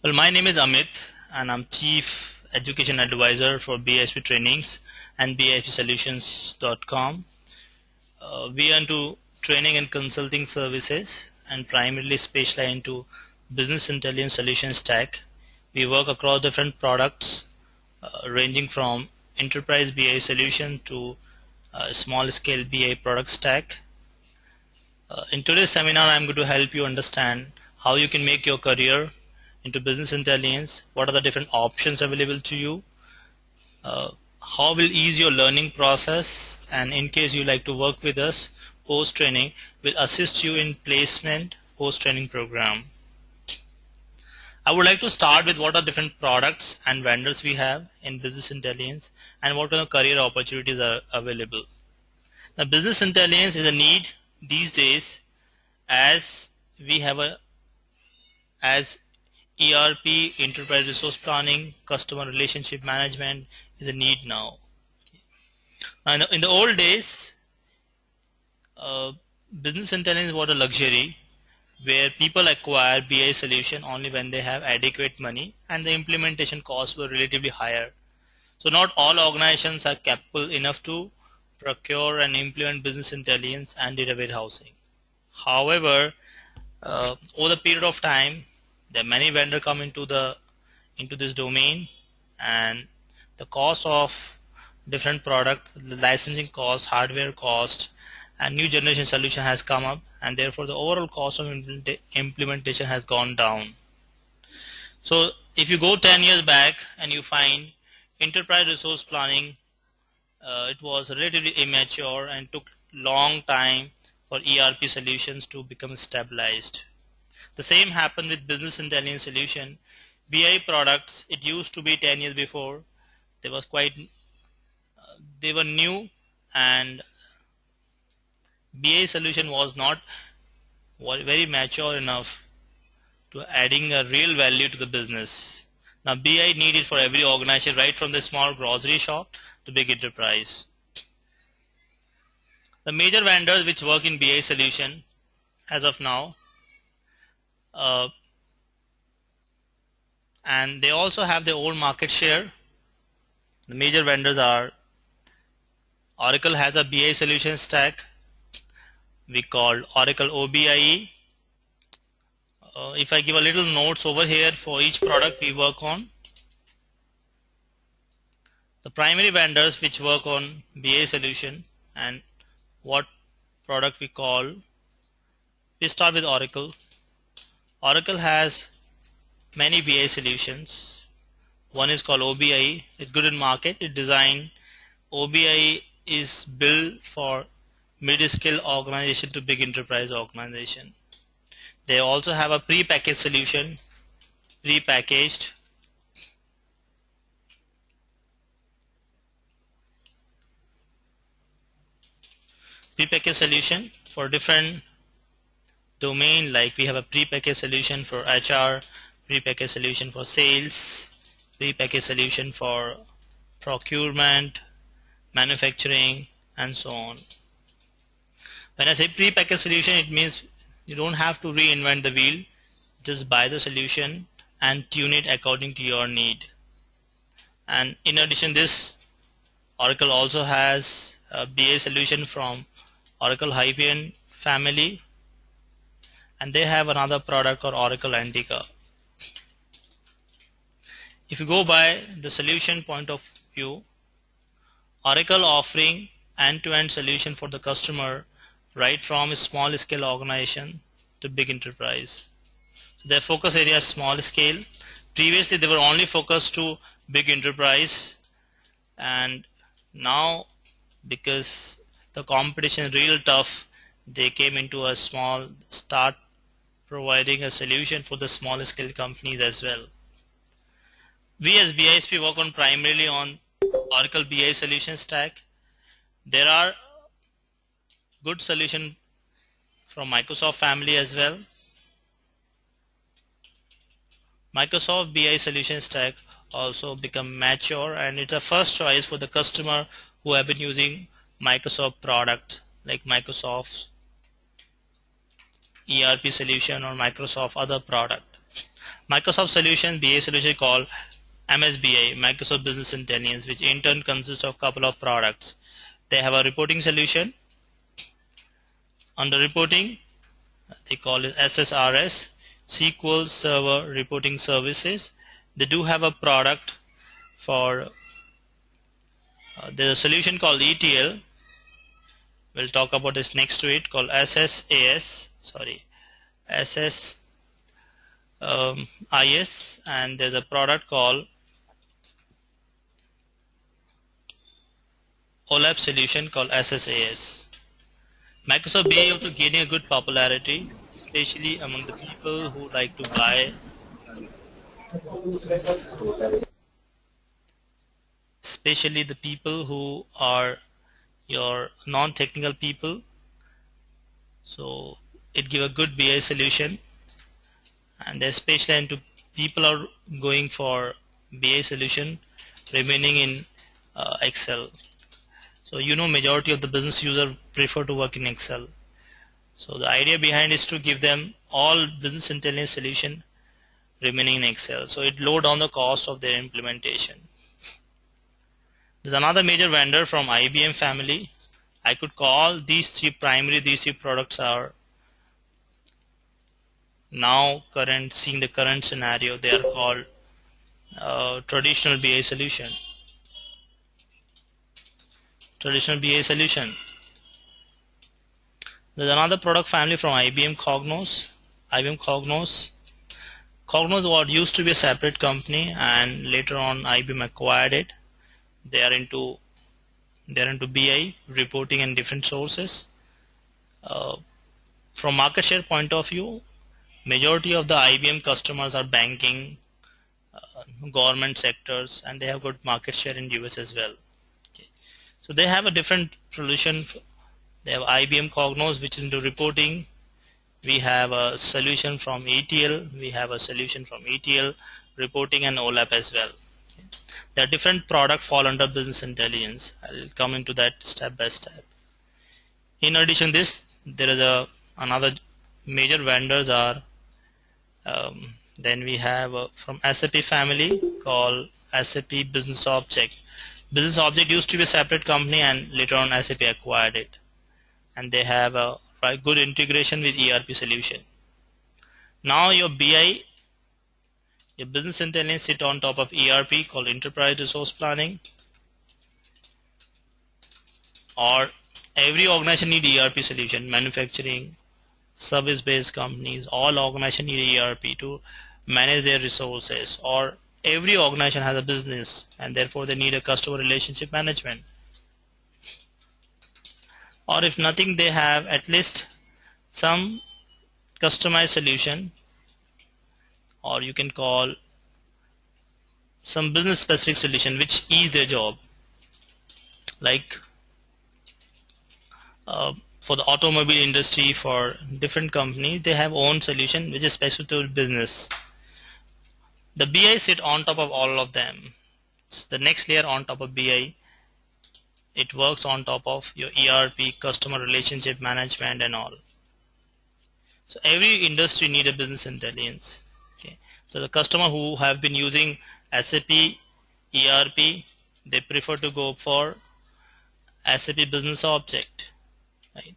Well, my name is Amit, and I'm Chief Education Advisor for BISP Trainings and BISPSolutions.com. We are into training and consulting services and primarily specialize into business intelligence solution stack. We work across different products ranging from enterprise BI solution to small scale BI product stack. In today's seminar, I'm going to help you understand how you can make your career into business intelligence, what are the different options available to you, uh, how will ease your learning process, and in case you like to work with us post training, will assist you in placement post training program. I would like to start with what are different products and vendors we have in business intelligence and what kind of career opportunities are available. Now, business intelligence is a need these days as we have as ERP, enterprise resource planning, customer relationship management is a need now. And in the old days, uh, business intelligence was a luxury where people acquire BI solution only when they have adequate money and the implementation costs were relatively higher. So not all organizations are capable enough to procure and implement business intelligence and data warehousing. However, over the period of time, there are many vendors come into this domain, and the cost of different products, the licensing cost, hardware cost, and new generation solution has come up, and therefore the overall cost of implementation has gone down. So if you go 10 years back and you find enterprise resource planning, it was relatively immature and took long time for ERP solutions to become stabilized. The same happened with business intelligence solution. BI products, it used to be 10 years before, they were new, and BI solution was not very mature enough to adding a real value to the business. Now BI needed for every organization, right from the small grocery shop to big enterprise. The major vendors which work in BI solution as of now, and they also have their own market share. The major vendors are Oracle has a BI solution stack we call Oracle OBIE. If I give a little notes over here for each product we work on, the primary vendors which work on BI solution and what product we call, we start with Oracle. Oracle has many BI solutions. One is called OBIE. It's good in market. It's designed. OBIE is built for mid-scale organization to big enterprise organization. They also have a pre-packaged solution, pre-packaged. Pre-packaged solution for different domain, like we have a pre-packaged solution for HR, pre-packaged solution for sales, pre-packaged solution for procurement, manufacturing, and so on. When I say pre-packaged solution, it means you don't have to reinvent the wheel, just buy the solution and tune it according to your need. And in addition this, Oracle also has a BI solution from Oracle Hyperion family, and they have another product called Oracle Antica. If you go by the solution point of view, Oracle offering end-to-end solution for the customer right from a small scale organization to big enterprise. So their focus area is small scale. Previously they were only focused to big enterprise, and now because the competition is real tough, they came into a small start providing a solution for the small scale companies as well. We as BISP work on primarily on Oracle BI solution stack. There are good solution from Microsoft family as well. Microsoft BI solution stack also become mature, and it's a first choice for the customer who have been using Microsoft products like Microsoft's ERP solution or Microsoft other product. Microsoft solution, BA solution called MSBI, Microsoft Business Intelligence, which in turn consists of a couple of products. They have a reporting solution. Under reporting, they call it SSRS, SQL Server Reporting Services. They do have a product for there's a solution called ETL. We'll talk about this next to it, called SSIS, and there's a product called OLAP solution called SSAS. Microsoft BA also gaining a good popularity, especially among the people who like to buy, especially the people who are your non-technical people. So it give a good BI solution, and especially into people are going for BI solution remaining in Excel. So majority of the business user prefer to work in Excel. So the idea behind is to give them all business intelligence solution remaining in Excel. So it low down the cost of their implementation. There's another major vendor from IBM family. I could call these three products are now seeing the current scenario. They are called traditional BI solution. Traditional BI solution. There's another product family from IBM Cognos. Cognos what used to be a separate company, and later on IBM acquired it. They are into BI reporting and different sources. From market share point of view, majority of the IBM customers are banking, government sectors, and they have good market share in US as well. Okay. So they have a different solution. They have IBM Cognos, which is into reporting. We have a solution from ETL. Reporting, and OLAP as well. Okay. There are different products fall under business intelligence. I'll come into that step by step. In addition to this, there is another major vendors are then we have from SAP family called SAP Business Object. Business Object used to be a separate company, and later on SAP acquired it, and they have a good integration with ERP solution. Now your BI, your business intelligence sit on top of ERP called Enterprise Resource Planning, or every organization need ERP solution. Manufacturing, service-based companies, all organizations need ERP to manage their resources, or every organization has a business and therefore they need a customer relationship management. Or if nothing, they have at least some customized solution, or you can call some business specific solution which is their job. Like for the automobile industry, for different companies, they have own solution which is specific to business. The BI sit on top of all of them. So the next layer on top of BI, it works on top of your ERP, customer relationship management, and all. So every industry need a business intelligence. Okay. So the customer who have been using SAP ERP, they prefer to go for SAP Business Object. Right.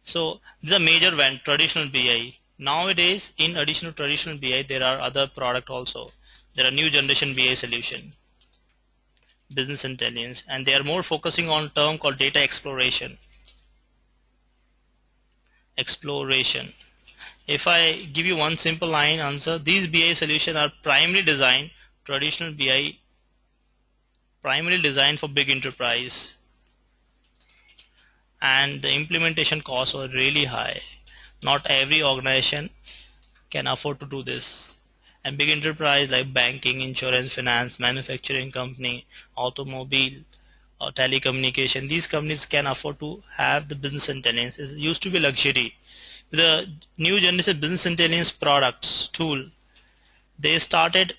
So these are major traditional BI. Nowadays, in addition to traditional BI, there are other product also. There are new generation BI solution, business intelligence, and they are more focusing on a term called data exploration. If I give you one simple line answer, these BI solutions are primarily designed, traditional BI, primarily designed for big enterprise, and the implementation costs are really high. Not every organization can afford to do this. And big enterprise like banking, insurance, finance, manufacturing company, automobile, or telecommunication, these companies can afford to have the business intelligence. It used to be luxury. With the new generation business intelligence products tool, they started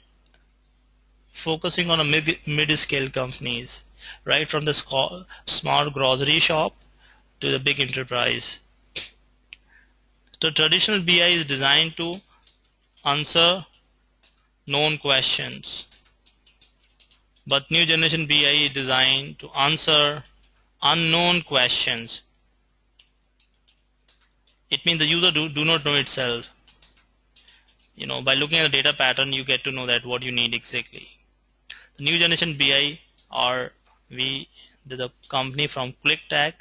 focusing on a mid-scale companies, right from the small grocery shop to the big enterprise. So traditional BI is designed to answer known questions. But new generation BI is designed to answer unknown questions. It means the user do not know itself. By looking at the data pattern, you get to know that what you need exactly. The new generation BI are the company from ClickTech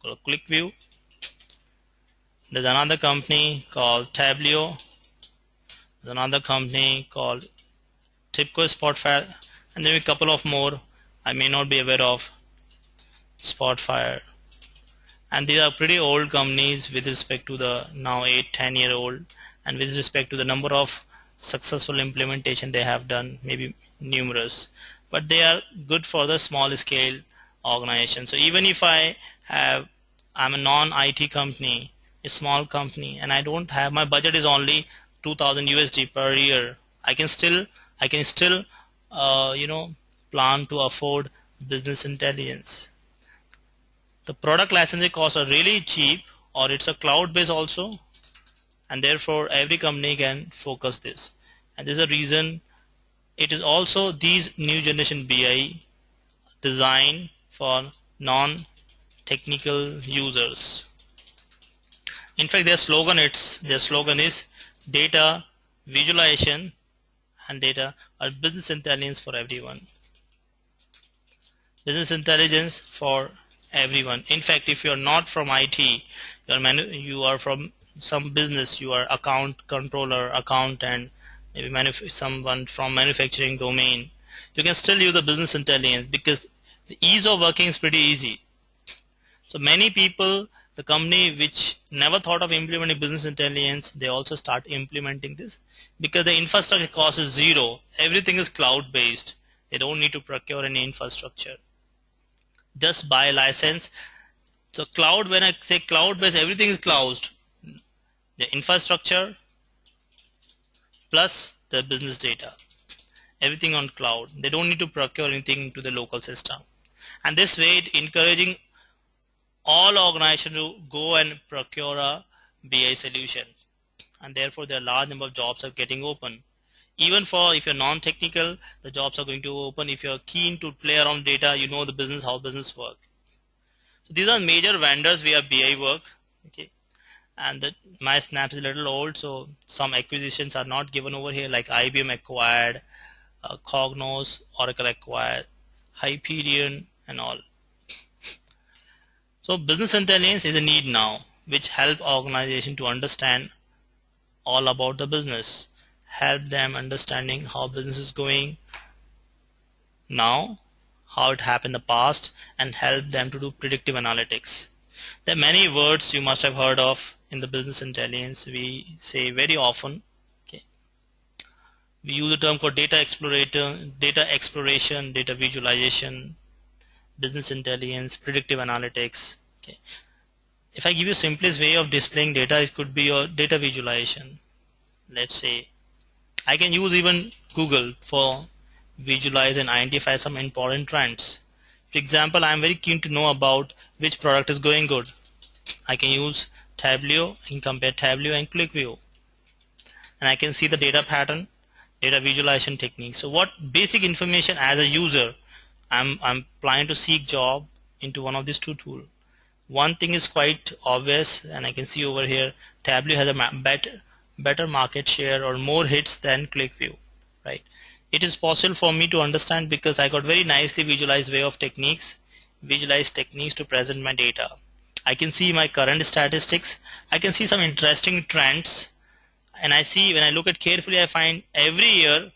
called ClickView. There's another company called Tableau. There's another company called TIBCO Spotfire, and there are a couple of more I may not be aware of. Spotfire, and these are pretty old companies with respect to the now 8-10 year old, and with respect to the number of successful implementation they have done, maybe numerous, but they are good for the small scale organization. So even if I'm a non-IT company, a small company, and I don't have, my budget is only 2000 USD per year, I can still plan to afford business intelligence. The product licensing costs are really cheap, or it's a cloud based also, and therefore every company can focus this. And there's a reason it is also these new generation BI designed for non-technical users. In fact, their slogan is data visualization and data or business intelligence for everyone. Business intelligence for everyone. In fact, if you are not from IT, you are from some business, you are account controller, accountant, maybe someone from manufacturing domain, you can still use the business intelligence because the ease of working is pretty easy. So many people, the company which never thought of implementing business intelligence, they also start implementing this because the infrastructure cost is zero. Everything is cloud based. They don't need to procure any infrastructure. Just buy a license. So cloud, when I say cloud based, everything is cloud. The infrastructure plus the business data, everything on cloud. They don't need to procure anything to the local system. And this way it encouraging all organizations to go and procure a BI solution. And therefore there are large number of jobs are getting open. Even for if you're non-technical, the jobs are going to open. If you're keen to play around data, you know the business, how business work. So these are major vendors where BI work. Okay, and my Snap is a little old, so some acquisitions are not given over here, like IBM acquired, Cognos, Oracle acquired, Hyperion, and all. So business intelligence is a need now, which help organization to understand all about the business, help them understanding how business is going now, how it happened in the past, and help them to do predictive analytics. There are many words you must have heard of in the business intelligence. We say very often. Okay, we use the term called data exploration, data visualization, business intelligence, predictive analytics. Okay, if I give you simplest way of displaying data, it could be your data visualization. Let's say I can use even Google for visualize and identify some important trends. For example, I am very keen to know about which product is going good. I can use Tableau and compare Tableau and ClickView, and I can see the data pattern, data visualization technique. So what basic information as a user I'm planning to seek job into one of these two tools. One thing is quite obvious, and I can see over here Tableau has a better market share or more hits than ClickView, right? It is possible for me to understand because I got very nicely visualized way of visualized techniques to present my data. I can see my current statistics. I can see some interesting trends, and I see when I look at carefully, I find every year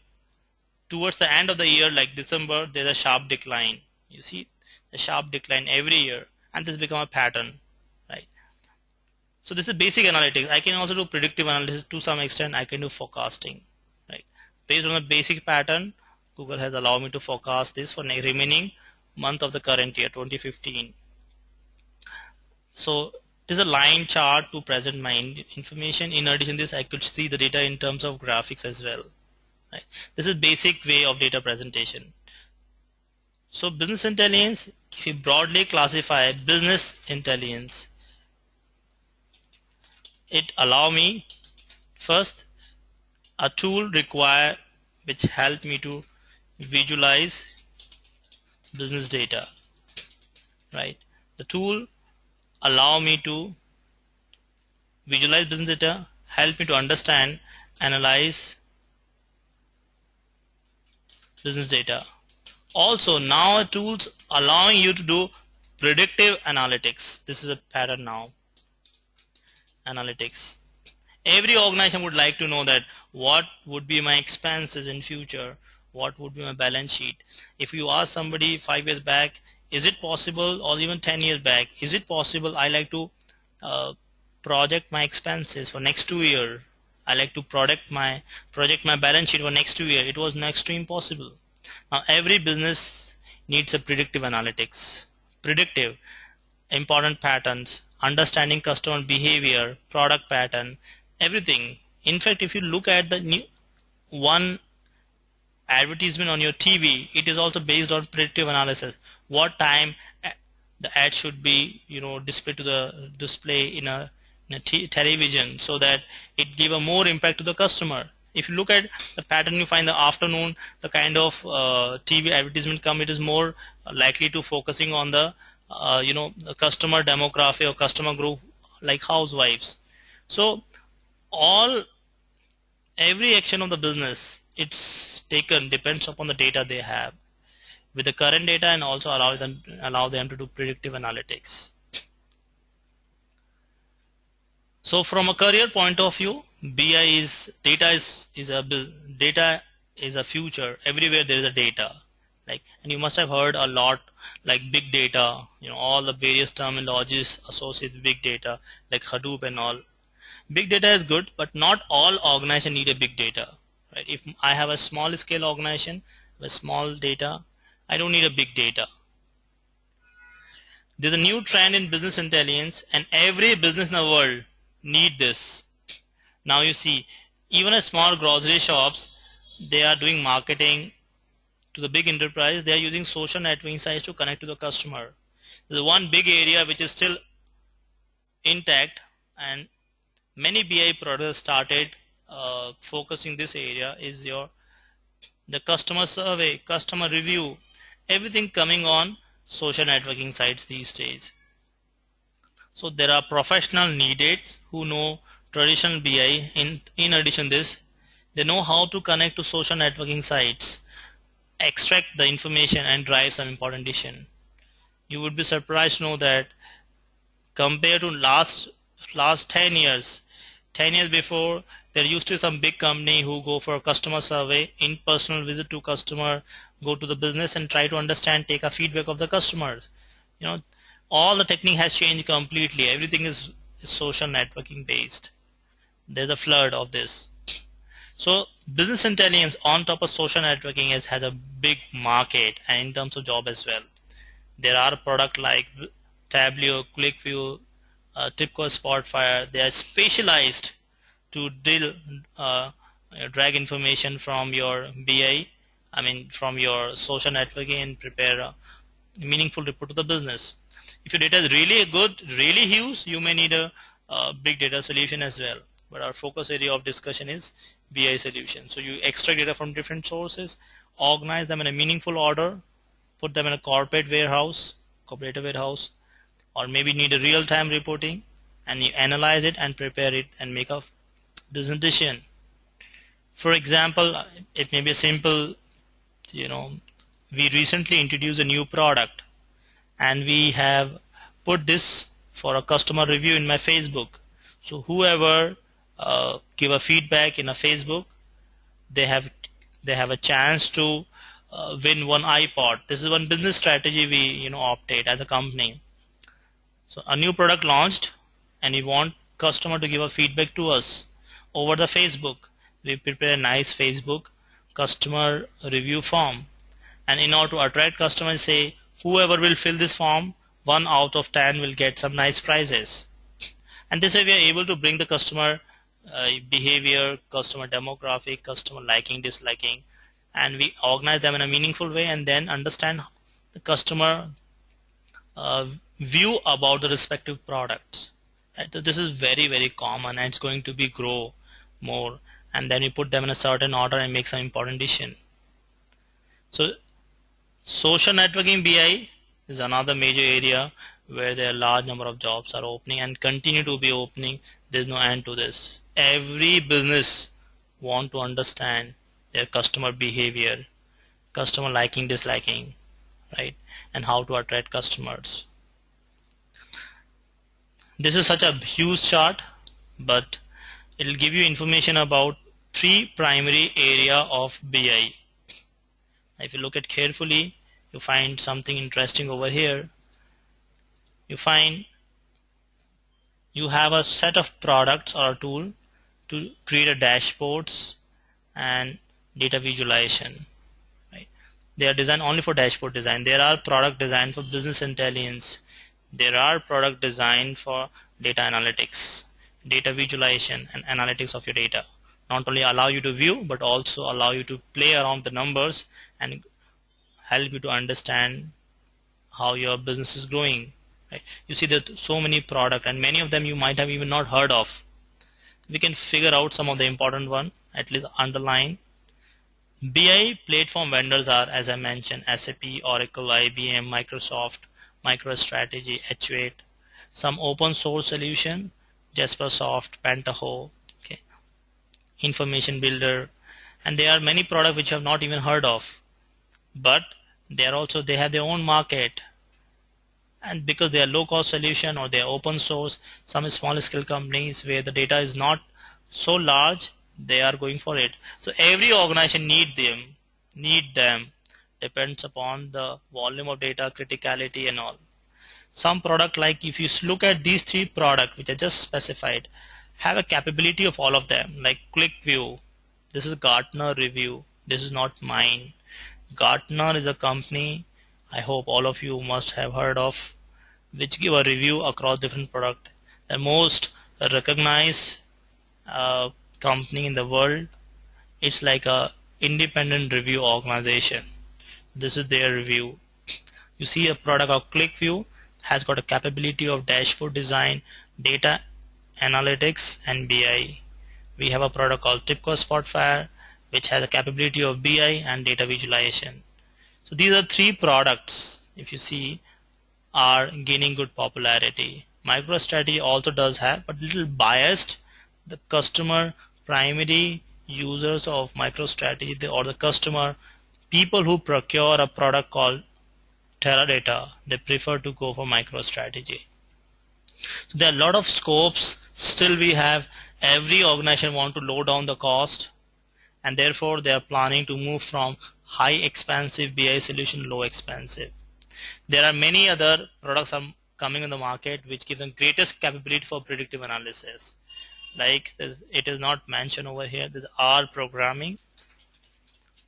towards the end of the year, like December, there's a sharp decline. You see the sharp decline every year, and this become a pattern, right? So this is basic analytics. I can also do predictive analysis to some extent. I can do forecasting, right? Based on the basic pattern, Google has allowed me to forecast this for the remaining month of the current year, 2015. So this is a line chart to present my information. In addition to this, I could see the data in terms of graphics as well. Right? This is basic way of data presentation. So business intelligence, if you broadly classify business intelligence, it allow me first, a tool require which help me to visualize business data, right? The tool allow me to visualize business data, help me to understand, analyze business data. Also, now tools allowing you to do predictive analytics. This is a pattern now. Analytics. Every organization would like to know that what would be my expenses in future, what would be my balance sheet. If you ask somebody 5 years back, is it possible, or even 10 years back, is it possible I like to project my expenses for next 2 years, I like to project my balance sheet for next 2 years, it was next to impossible. Now every business needs a predictive analytics. Predictive, important patterns, understanding customer behavior, product pattern, everything. In fact, if you look at the new one advertisement on your TV, it is also based on predictive analysis. What time the ad should be, displayed to the display in a television, so that it give a more impact to the customer. If you look at the pattern, you find the afternoon, the kind of TV advertisement come, it is more likely to focusing on the the customer demographic or customer group, like housewives. So every action of the business, it's taken depends upon the data they have with the current data, and also allow them to do predictive analytics. So from a career point of view, data is a future. Everywhere there is a data. And you must have heard a lot like big data, all the various terminologies associated with big data, like Hadoop and all. Big data is good, but not all organizations need a big data. Right? If I have a small scale organization with small data, I don't need a big data. There's a new trend in business intelligence, and every business in the world need this. Now you see, even a small grocery shops, they are doing marketing to the big enterprise. They are using social networking sites to connect to the customer. There's one big area which is still intact, and many BI products started focusing this area, is the customer survey, customer review, everything coming on social networking sites these days. So there are professionals needed who know traditional BI. In addition to this, they know how to connect to social networking sites, extract the information, and drive some important decision. You would be surprised to know that compared to last 10 years before, there used to be some big company who go for a customer survey, in personal visit to customer, go to the business and try to understand, take a feedback of the customers. All the technique has changed completely. Everything is social networking based. There's a flood of this. So business intelligence on top of social networking has a big market, and in terms of job as well. There are products like Tableau, QlikView, TIBCO, Spotfire. They are specialized to drag information from your BI, from your social networking, and prepare a meaningful report to the business. If your data is really good, really huge, you may need a big data solution as well. But our focus area of discussion is BI solution. So you extract data from different sources, organize them in a meaningful order, put them in a corporate warehouse, or maybe need a real-time reporting, and you analyze it and prepare it and make a business decision. For example, it may be a simple, we recently introduced a new product, and we have put this for a customer review in my Facebook. So whoever give a feedback in a Facebook, they have a chance to win one iPod. This is one business strategy we opted as a company. So a new product launched, and we want customer to give a feedback to us over the Facebook. We prepare a nice Facebook customer review form, and in order to attract customers, say whoever will fill this form, 1 out of 10 will get some nice prizes. And this way we are able to bring the customer behavior, customer demographic, customer liking, disliking, and we organize them in a meaningful way, and then understand the customer view about the respective products. Right? So this is very, very common, and it's going to be grow more. and then you put them in a certain order and make some important decision. So social networking BI is another major area where there are large number of jobs are opening and continue to be opening. There's no end to this. Every business want to understand their customer behavior, customer liking, disliking, right, and how to attract customers. This is such a huge chart, but it will give you information about three primary area of BI. If you look at carefully, you find something interesting over here. You find you have a set of products or a tool to create a dashboards and data visualization. Right? They are designed only for dashboard design. There are product design for business intelligence. There are product design for data analytics, data visualization and analytics of your data. Not only allow you to view, but also allow you to play around the numbers and help you to understand how your business is growing. Right? You see that so many products, and many of them you might have even not heard of. We can figure out some of the important one, at least underline. BI platform vendors are, as I mentioned, SAP, Oracle, IBM, Microsoft, MicroStrategy, H8. Some open source solution, Jaspersoft, Pentaho, okay, Information Builder, and there are many products which you have not even heard of, but they have their own market, and because they are low cost solution or they are open source, some small scale companies where the data is not so large, they are going for it. So every organization need them, depends upon the volume of data, criticality and all. Some product, like if you look at these three products which I just specified, have a capability of all of them, like ClickView. This is Gartner review, this is not mine. Gartner is a company I hope all of you must have heard of, which give a review across different products. The most recognized company in the world. It's like a independent review organization. This is their review. You see a product of ClickView has got a capability of dashboard design, data analytics and BI. We have a product called TIBCO Spotfire, which has a capability of BI and data visualization. So these are three products, if you see, are gaining good popularity. MicroStrategy also does have, but little biased. The customer primary users of MicroStrategy, or the customer people who procure a product called Teradata, they prefer to go for MicroStrategy. So there are a lot of scopes. Still we have, every organization want to lower down the cost, and therefore they are planning to move from high expensive BI solution low expensive. There are many other products coming in the market which give them greatest capability for predictive analysis. Like it is not mentioned over here, there's R programming.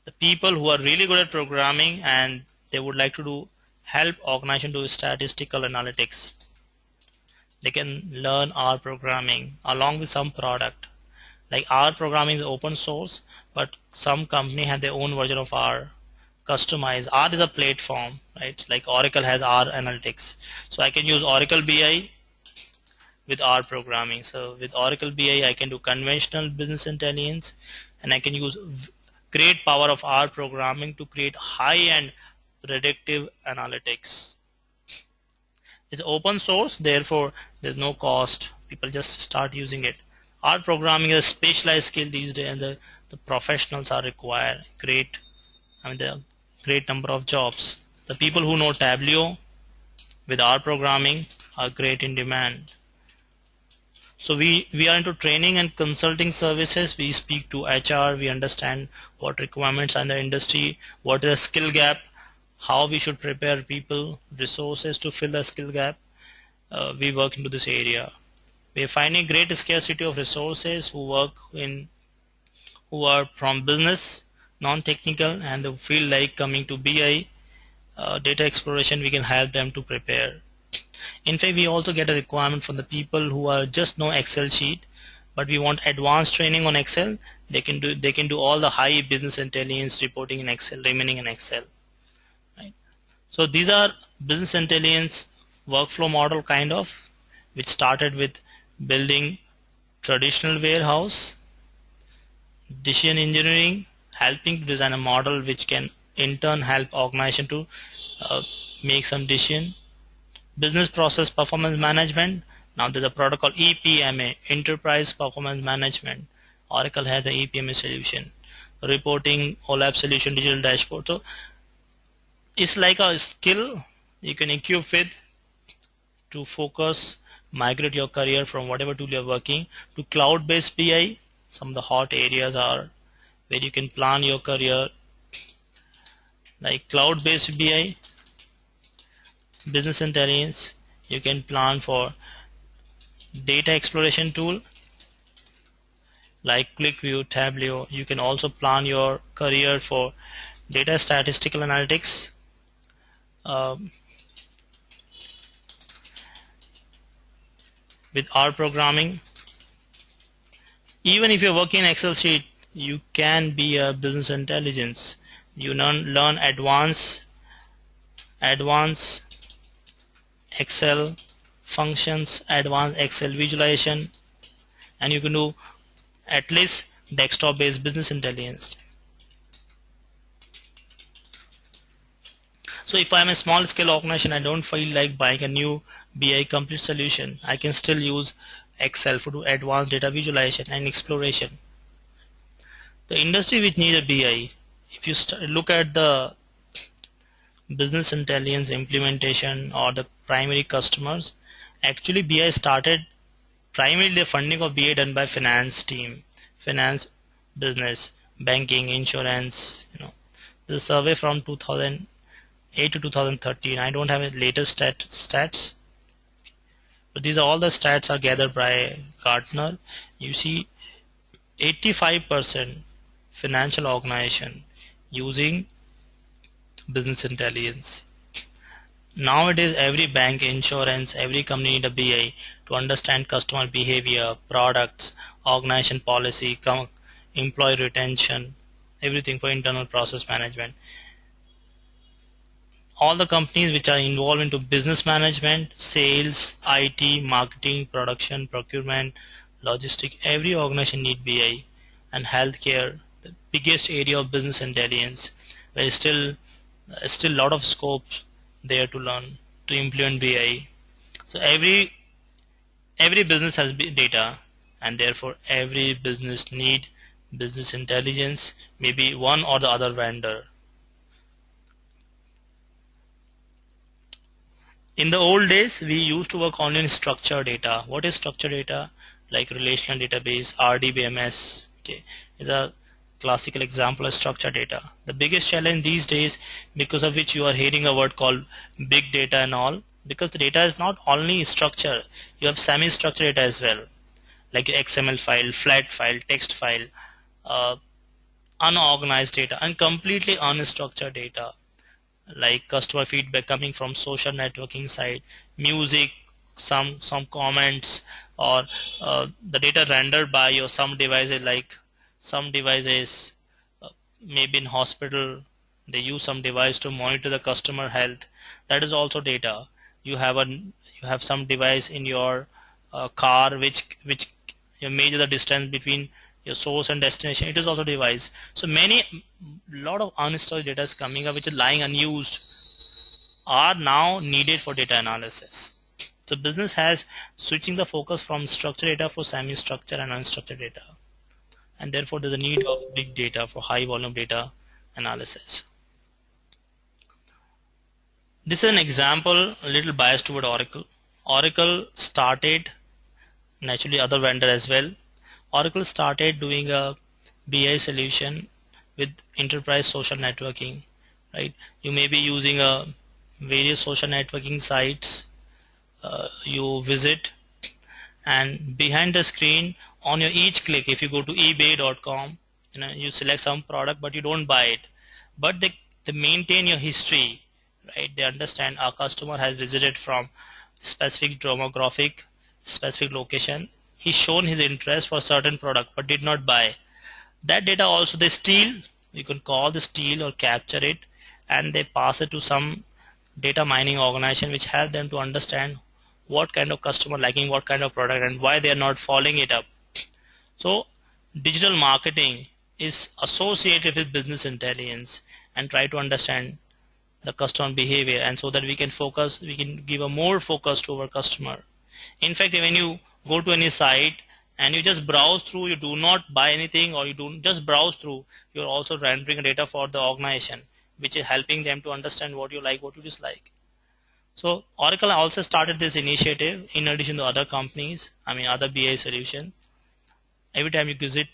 The people who are really good at programming and they would like to help organization do statistical analytics, they can learn R programming along with some product. Like R programming is open source, but some company have their own version of R. Customized. R is a platform, right? Like Oracle has R analytics. So I can use Oracle BI with R programming. So with Oracle BI I can do conventional business intelligence, and I can use great power of R programming to create high-end predictive analytics. It's open source, therefore there's no cost. People just start using it. R programming is a specialized skill these days, and the professionals are required. The great number of jobs. The people who know Tableau with R programming are great in demand. So we are into training and consulting services. We speak to HR, we understand what requirements are in the industry, what is the skill gap, how we should prepare people, resources to fill the skill gap. We work into this area. We are finding great scarcity of resources who are from business, non-technical, and they feel like coming to BI, data exploration. We can help them to prepare. In fact, we also get a requirement from the people who are just know Excel sheet, but we want advanced training on Excel. They can do all the high business intelligence reporting in Excel, remaining in Excel. Right? So these are business intelligence workflow model kind of, which started with building traditional warehouse Decision engineering, helping to design a model which can in turn help organization to uh, make some decision. Business process performance management. Now there's a product called EPMA, Enterprise Performance Management. Oracle has the EPMA solution. Reporting, OLAP solution, digital dashboard. So it's like a skill you can equip with to focus, migrate your career from whatever tool you're working to cloud-based BI. Some of the hot areas are where you can plan your career, like cloud-based BI, business intelligence. You can plan for data exploration tool like QlikView, Tableau. You can also plan your career for data statistical analytics. With R programming, even if you're working in Excel sheet, you can be a business intelligence. You learn advanced Excel functions, advanced Excel visualization, and you can do at least desktop based business intelligence. So if I'm a small scale organization, I don't feel like buying a new BI complete solution, I can still use Excel for do advanced data visualization and exploration. The industry which needs a BI, if you look at the business intelligence implementation or the primary customers, actually BI started primarily the funding of BI done by finance team, finance, business, banking, insurance. The survey from 2008 to 2013. I don't have a latest stats, but these are all the stats are gathered by Gartner. You see 85% financial organization using business intelligence. Nowadays every bank, insurance, every company need a BI to understand customer behavior, products, organization policy, employee retention, everything for internal process management. All the companies which are involved into business management, sales, IT, marketing, production, procurement, logistics, every organization need BI. And healthcare, the biggest area of business intelligence, there is still a lot of scope there to learn to implement BI. So every business has data, and therefore every business need business intelligence, maybe one or the other vendor. In the old days, we used to work only in structured data. What is structured data? Like relational database, RDBMS, okay, is a classical example of structured data. The biggest challenge these days, because of which you are hearing a word called big data and all, because the data is not only structure, you have semi-structured data as well, like XML file, flat file, text file, unorganized data, and completely unstructured data, like customer feedback coming from social networking site, music, some comments, or the data rendered by your some devices, like some devices maybe in hospital they use some device to monitor the customer health. That is also data. You have some device in your car which you measure the distance between your source and destination. It is also device. So lot of unstored data is coming up which is lying unused, are now needed for data analysis. So business has switching the focus from structured data for semi-structured and unstructured data, and therefore there's a need of big data for high volume data analysis. This is an example, a little biased toward Oracle. Oracle started, naturally other vendor as well. Oracle started doing a BI solution with enterprise social networking, right? You may be using various social networking sites you visit, and behind the screen on your each click, if you go to ebay.com, you select some product but you don't buy it, but they maintain your history, right? They understand our customer has visited from specific demographic, specific location, he's shown his interest for certain product but did not buy. That data also they steal. You can call the steal or capture it, and they pass it to some data mining organization which help them to understand what kind of customer liking what kind of product and why they are not following it up. So digital marketing is associated with business intelligence and try to understand the customer behavior, and so that we can give a more focus to our customer. In fact, when you go to any site and you just browse through, you do not buy anything, or you don't just browse through, you're also rendering data for the organization, which is helping them to understand what you like, what you dislike. So Oracle also started this initiative in addition to other companies, other BI solution. Every time you visit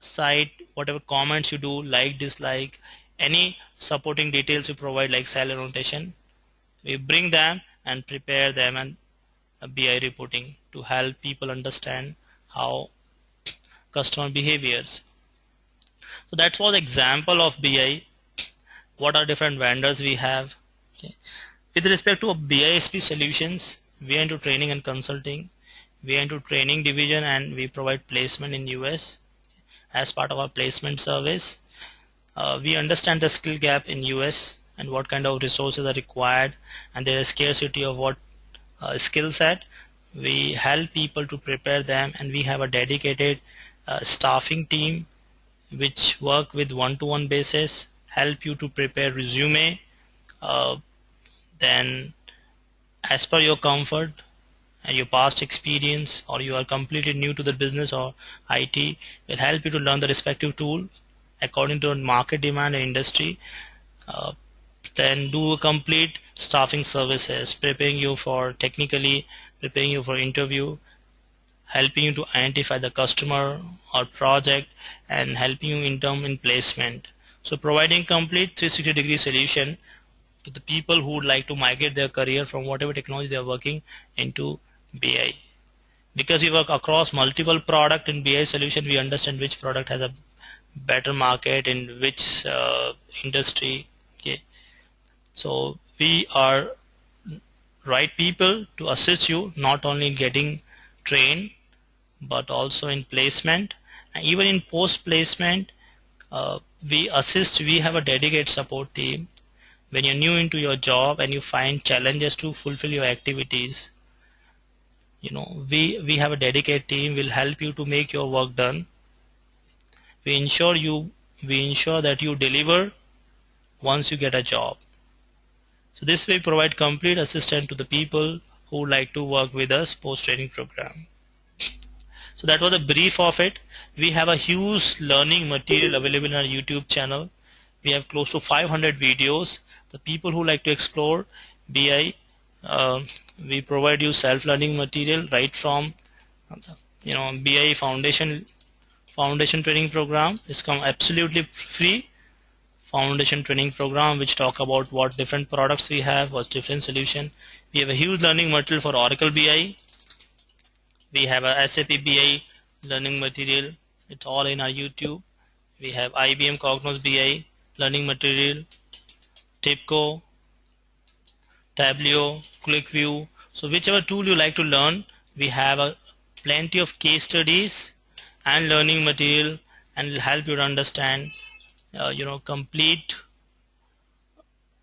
site, whatever comments you do, like, dislike, any supporting details you provide like cell annotation, we bring them and prepare them and BI reporting to help people understand how customer behaviors. So that was example of BI. What are different vendors we have? Okay. With respect to BISP solutions, we are into training and consulting. We are into training division, and we provide placement in US. As part of our placement service, we understand the skill gap in US and what kind of resources are required, and there is scarcity of what skill set. We help people to prepare them, and we have a dedicated staffing team which work with one-to-one basis, help you to prepare resume, then as per your comfort and your past experience, or you are completely new to the business or IT, will help you to learn the respective tool according to market demand and industry. Then do a complete staffing services, preparing you for technically, preparing you for interview, helping you to identify the customer or project, and helping you in placement. So providing complete 360-degree solution to the people who would like to migrate their career from whatever technology they are working into BI. Because we work across multiple product in BI solution, we understand which product has a better market in which industry. Okay. So we are right people to assist you not only in getting trained but also in placement, and even in post placement we assist. We have a dedicated support team. When you're new into your job and you find challenges to fulfill your activities, we have a dedicated team will help you to make your work done. We ensure that you deliver once you get a job. So this way provide complete assistance to the people who would like to work with us post training program. So that was a brief of it. We have a huge learning material available in our YouTube channel. We have close to 500 videos. The people who like to explore BI, we provide you self-learning material right from BI foundation training program. It's absolutely free foundation training program which talk about what different products we have, what different solution. We have a huge learning material for Oracle BI. We have a SAP BI learning material. It's all in our YouTube. We have IBM Cognos BI learning material, TIBCO, Tableau, QlikView. So whichever tool you like to learn, we have plenty of case studies and learning material, and will help you to understand complete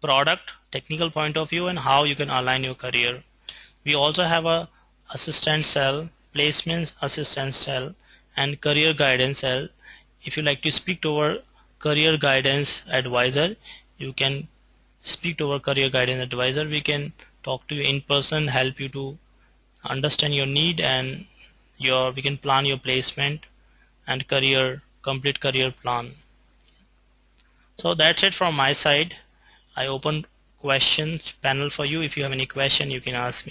product technical point of view and how you can align your career. We also have a assistant cell, placements assistant cell, and career guidance cell. If you like to speak to our career guidance advisor, you can speak to our career guidance advisor. We can talk to you in person, help you to understand your need, and we can plan your placement and complete career plan. So that's it from my side. I open questions panel for you. If you have any question, you can ask me.